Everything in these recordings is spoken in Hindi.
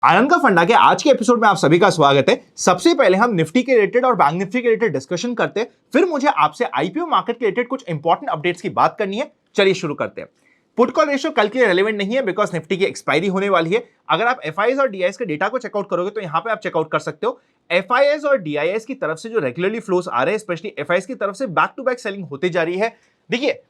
आनंद का फंडा के आज के एपिसोड में आप सभी का स्वागत है। सबसे पहले हम निफ्टी के रिलेटेड और बैंक निफ्टी के रिलेटेड डिस्कशन करते हैं, फिर मुझे आपसे आईपीओ मार्केट के रिलेटेड कुछ इंपॉर्टेंट अपडेट्स की बात करनी है। चलिए शुरू करते हैं। पुट कॉल रेशियो कल के लिए रेलेवेंट नहीं है बिकॉज निफ्टी की एक्सपायरी होने वाली है। अगर आप एफआईएस और डीआईएस के डेटा को चेकआउट करोगे तो यहां पे आप चेकआउट कर सकते हो एफआईएस और डीआईएस की तरफ से जो रेगुलरली फ्लोज आ रहे हैं, स्पेशली एफआईएस की तरफ से बैक टू बैक सेलिंग होती जा रही है। देखिए,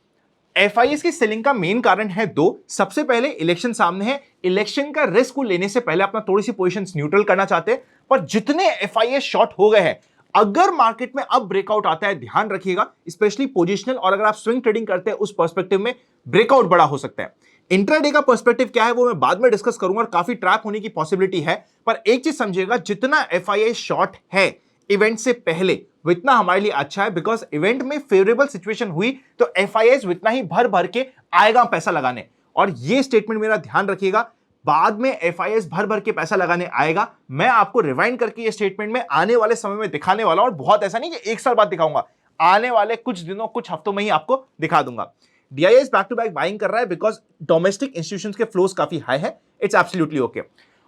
एफआईएस की सेलिंग का मेन कारण है दो। सबसे पहले इलेक्शन सामने है, इलेक्शन का रिस्क को लेने से पहले अपना थोड़ी सी पोजीशंस न्यूट्रल करना चाहते हैं। पर जितने एफआईएस शॉर्ट हो गए हैं, अगर मार्केट में अब ब्रेकआउट आता है, ध्यान रखिएगा, स्पेशली पोजिशनल और अगर आप स्विंग ट्रेडिंग करते हैं उस पर्सपेक्टिव में ब्रेकआउट बड़ा हो सकता है। इंट्राडे का पर्सपेक्टिव क्या है वो मैं बाद में डिस्कस करूंगा, और काफी ट्रैप होने की पॉसिबिलिटी है। पर एक चीज समझिएगा, जितना एफआईएस शॉर्ट है इवेंट से पहले उतना हमारे लिए अच्छा है, बिकॉज इवेंट में फेवरेबल सिचुएशन हुई तो एफआईएस उतना ही भर भर के आएगा पैसा लगाने। और ये स्टेटमेंट मेरा ध्यान रखिएगा, बाद में एफआईएस भर भर के पैसा लगाने आएगा। मैं आपको रिवाइंड करके ये स्टेटमेंट में आने वाले समय में दिखाने वाला हूं, और बहुत ऐसा नहीं कि एक साल बाद दिखाऊंगा, आने वाले कुछ दिनों कुछ हफ्तों में ही आपको दिखा दूंगा। DIIs back to back buying कर रहा है बिकॉज डोमेस्टिक इंस्टीट्यूशंस के फ्लोज काफी हाई है। It's absolutely okay.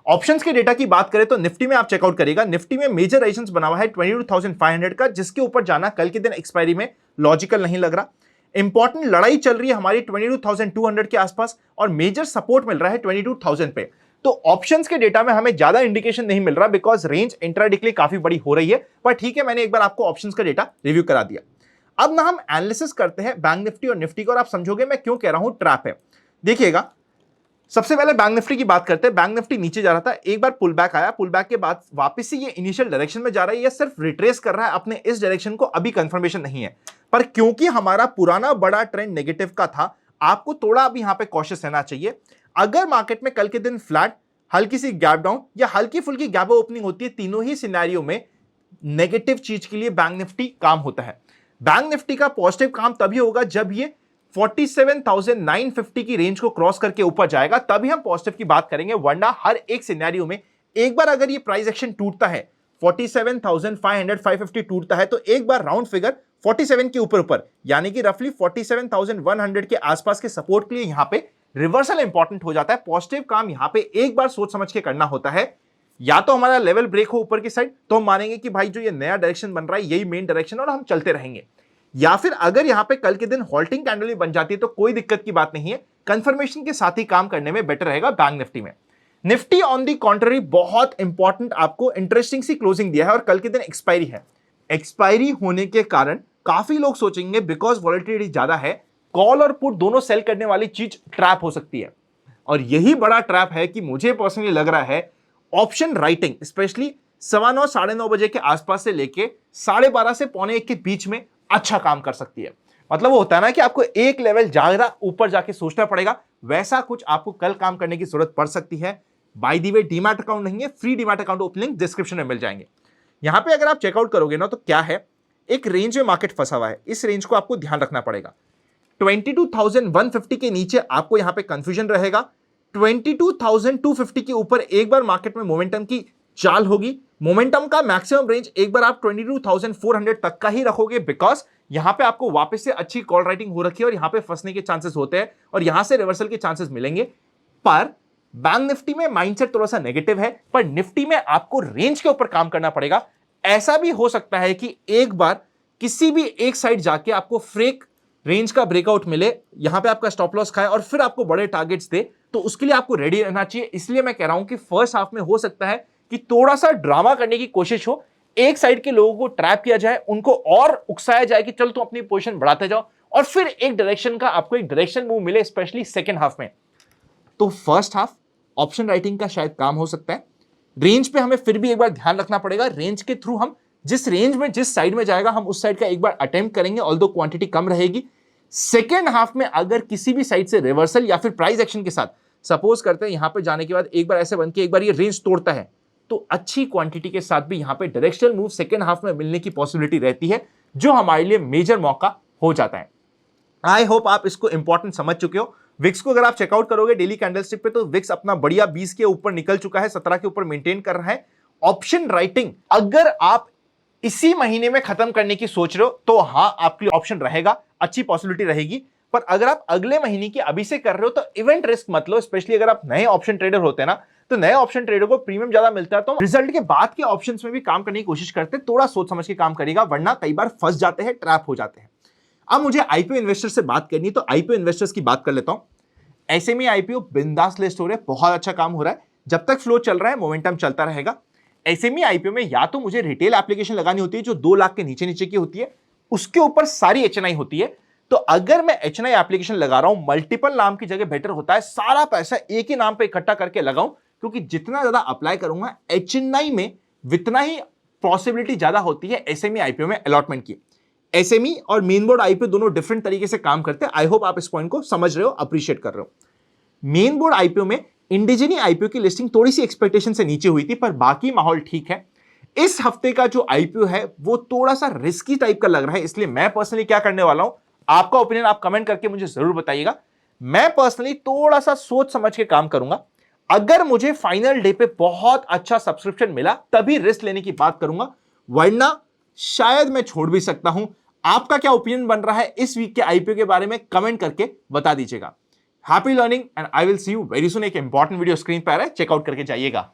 ऑप्शंस के डेटा की बात करें तो निफ्टी में आप चेकआउट करिएगा, निफ्टी में मेजर रेजिस्टेंस बना हुआ है 22,500 का, जिसके ऊपर जाना कल के दिन एक्सपायरी में लॉजिकल नहीं लग रहा। इंपॉर्टेंट लड़ाई चल रही है हमारी 22,200 के आसपास, और मेजर सपोर्ट मिल रहा है 22,000 पे। तो ऑप्शंस के डेटा में हमें ज्यादा इंडिकेशन नहीं मिल रहा बिकॉज रेंज इंट्राडे के लिए काफी बड़ी हो रही है। पर ठीक है, मैंने एक बार आपको ऑप्शंस का डेटा रिव्यू करा दिया। अब ना हम एनालिसिस करते हैं बैंक निफ्टी और निफ्टी को, और आप समझोगे मैं क्यों कह रहा हूं ट्रैप है। देखिएगा, सबसे पहले बैंक निफ्टी की बात करते हैं। बैंक निफ्टी नीचे जा रहा था, एक बार पुल बैक आया, पुल बैक के बाद वापस से ये इनिशियल डायरेक्शन में जा रहा है, ये सिर्फ रिट्रेस कर रहा है अपने इस डायरेक्शन को, अभी कंफर्मेशन नहीं है। पर क्योंकि हमारा पुराना बड़ा ट्रेंड नेगेटिव का था, आपको थोड़ा अभी यहां पे कॉशियस रहना चाहिए। अगर मार्केट में कल के दिन फ्लैट, हल्की सी गैप डाउन या हल्की फुल्की गैप ओपनिंग होती है, तीनों ही सिनेरियो में नेगेटिव चीज के लिए बैंक निफ्टी काम होता है। बैंक निफ्टी का पॉजिटिव काम तभी होगा जब ये 47,950 की रेंज को क्रॉस करके ऊपर जाएगा, तभी हम पॉजिटिव की बात करेंगे। वरना हर एक सिनेरियो में एक बार अगर ये प्राइस एक्शन टूटता है, 47,500 550 टूटता है, तो एक बार राउंड फिगर 47 के ऊपर यानी कि रफली 47,100 के आसपास के सपोर्ट के लिए यहां पे रिवर्सल इंपॉर्टेंट हो जाता है। पॉजिटिव काम यहां पे एक बार सोच समझ के करना होता है। या तो हमारा लेवल ब्रेक हो ऊपर की साइड, तो हम मानेंगे कि भाई जो ये नया डायरेक्शन बन रहा है यही मेन डायरेक्शन, और हम चलते रहेंगे। या फिर अगर यहां पे कल के दिन हॉल्टिंग कैंडल भी बन जाती है तो कोई दिक्कत की बात नहीं है, कंफर्मेशन के साथ ही काम करने में बेटर रहेगा बैंक निफ्टी में। निफ्टी ऑन दी कॉन्ट्ररी बहुत इंपॉर्टेंट आपको इंटरेस्टिंग सी क्लोजिंग दिया है, और कल के दिन एक्सपायरी है। एक्सपायरी होने के कारण काफी लोग सोचेंगे बिकॉज वॉलेटिलिटी ज्यादा है, कॉल और पुट दोनों सेल करने वाली चीज ट्रैप हो सकती है। और यही बड़ा ट्रैप है कि मुझे पर्सनली लग रहा है ऑप्शन राइटिंग स्पेशली 9:15 9:30 बजे के आसपास से लेके 12:30 से 1:45 के बीच में अच्छा काम कर सकती है। मतलब वो होता है ना कि आपको एक लेवल ज्यादा ऊपर जाके सोचना पड़ेगा, वैसा कुछ आपको कल काम करने की जरूरत पड़ सकती है। By the way, demat account नहीं है, free demat account open link description में मिल जाएंगे। यहां पे अगर आप चेकआउट करोगे ना, तो क्या है, एक रेंज में मार्केट फंसा हुआ है, इस रेंज को आपको ध्यान रखना पड़ेगा। 22,150 के नीचे आपको यहां पे कंफ्यूजन रहेगा। 22,250 के ऊपर एक बार मार्केट में मोमेंटम की चाल होगी। मोमेंटम का मैक्सिमम रेंज एक बार आप 22,400 तक का ही रखोगे, बिकॉज यहां पे आपको वापस से अच्छी कॉल राइटिंग हो रखी है और यहां पे फंसने के चांसेस होते हैं, और यहां से रिवर्सल के चांसेस मिलेंगे। पर बैंक निफ्टी में माइंडसेट थोड़ा सा नेगेटिव है, पर निफ्टी में आपको रेंज के ऊपर काम करना पड़ेगा। ऐसा भी हो सकता है कि एक बार किसी भी एक साइड जाके आपको फ्रेक रेंज का ब्रेकआउट मिले, यहां पे आपका स्टॉप लॉस खाए और फिर आपको बड़े टारगेट्स दे, तो उसके लिए आपको रेडी रहना चाहिए। इसलिए मैं कह रहा हूं कि फर्स्ट हाफ में हो सकता है कि थोड़ा सा ड्रामा करने की कोशिश हो, एक साइड के लोगों को ट्रैप किया जाए, उनको और उकसाया जाए कि चल तुम अपनी पोजीशन बढ़ाते जाओ, और फिर एक डायरेक्शन का आपको एक डायरेक्शन मूव मिले, स्पेशली सेकंड हाफ में। तो फर्स्ट हाफ ऑप्शन राइटिंग का शायद काम हो सकता है। रेंज पे हमें फिर भी एक बार ध्यान रखना पड़ेगा, रेंज के थ्रू हम जिस रेंज में जिस साइड में जाएगा हम उस साइड का एक बार अटेम्प्ट करेंगे, ऑल्दो क्वांटिटी कम रहेगी। सेकेंड हाफ में अगर किसी भी साइड से रिवर्सल या फिर प्राइस एक्शन के साथ, सपोज करते हैं यहां पे जाने के बाद एक बार ऐसे बन के एक बार ये रेंज तोड़ता है, तो अच्छी क्वांटिटी के साथ भी यहां पे डायरेक्शनल मूव सेकेंड हाफ में मिलने की पॉसिबिलिटी रहती है, जो हमारे लिए मेजर मौका हो जाता है। आई होप आप इसको इंपॉर्टेंट समझ चुके हो। विक्स को अगर आप चेकआउट करोगे डेली कैंडलस्टिक पे, तो विक्स अपना बढ़िया 20 के ऊपर निकल चुका है, 17 के ऊपर मेंटेन कर रहा है। ऑप्शन राइटिंग अगर आप इसी महीने में खत्म करने की सोच रहे हो, तो हां आपके लिए ऑप्शन रहेगा, अच्छी पॉसिबिलिटी रहेगी। पर अगर आप अगले महीने की अभी से कर रहे हो, तो इवेंट रिस्क मत लो, स्पेशली अगर आप नए ऑप्शन ट्रेडर होते हैं ना, तो नए ऑप्शन ट्रेडर को प्रीमियम ज्यादा मिलता है, तो रिजल्ट के बाद के ऑप्शंस में भी काम करने की कोशिश करते हैं, थोड़ा सोच समझ के काम करेगा, वरना कई बार फंस जाते हैं, ट्रैप हो जाते हैं। अब मुझे आईपीओ इन्वेस्टर से बात करनी है, तो आईपीओ इन्वेस्टर्स की बात कर लेता हूं। एसएमई आईपीओ बिंदास लिस्ट हो रहे हैं, बहुत अच्छा काम हो रहा है, जब तक फ्लो चल रहा है मोमेंटम चलता रहेगा। एसएमई आईपीओ में या तो मुझे रिटेल एप्लीकेशन लगानी होती है जो 2 लाख के नीचे नीचे की होती है, उसके ऊपर सारी एचएनआई होती है। तो अगर मैं एचएनआई एप्लीकेशन लगा रहा हूं, मल्टीपल नाम की जगह बेटर होता है सारा पैसा एक ही नाम पे इकट्ठा करके लगाऊं, क्योंकि जितना ज्यादा अप्लाई करूंगा एचएनआई में उतना ही पॉसिबिलिटी ज्यादा होती है एसएमई आईपीओ में अलॉटमेंट की। एसएमई और मेन बोर्ड आईपीओ दोनों डिफरेंट तरीके से काम करते हैं। आई होप आप इस पॉइंट को समझ रहे हो, अप्रिशिएट कर रहे हो। मेन बोर्ड आईपीओ में इंडिजिनी आईपीओ की लिस्टिंग थोड़ी सी एक्सपेक्टेशन से नीचे हुई थी, पर बाकी माहौल ठीक है। इस हफ्ते का जो आईपीओ है वो थोड़ा सा रिस्की टाइप का लग रहा है, इसलिए मैं पर्सनली क्या करने वाला हूं, आपका ओपिनियन आप कमेंट करके मुझे जरूर बताइएगा। मैं पर्सनली थोड़ा सा सोच समझ के काम करूंगा। अगर मुझे फाइनल डे पे बहुत अच्छा सब्सक्रिप्शन मिला तभी रिस्क लेने की बात करूंगा, वरना शायद मैं छोड़ भी सकता हूं। आपका क्या ओपिनियन बन रहा है इस वीक के आईपीओ के बारे में, कमेंट करके बता दीजिएगा। Happy learning and I will see you very soon. एक इंपॉर्टेंट वीडियो स्क्रीन पर आ रहा है, चेकआउट करके जाइएगा।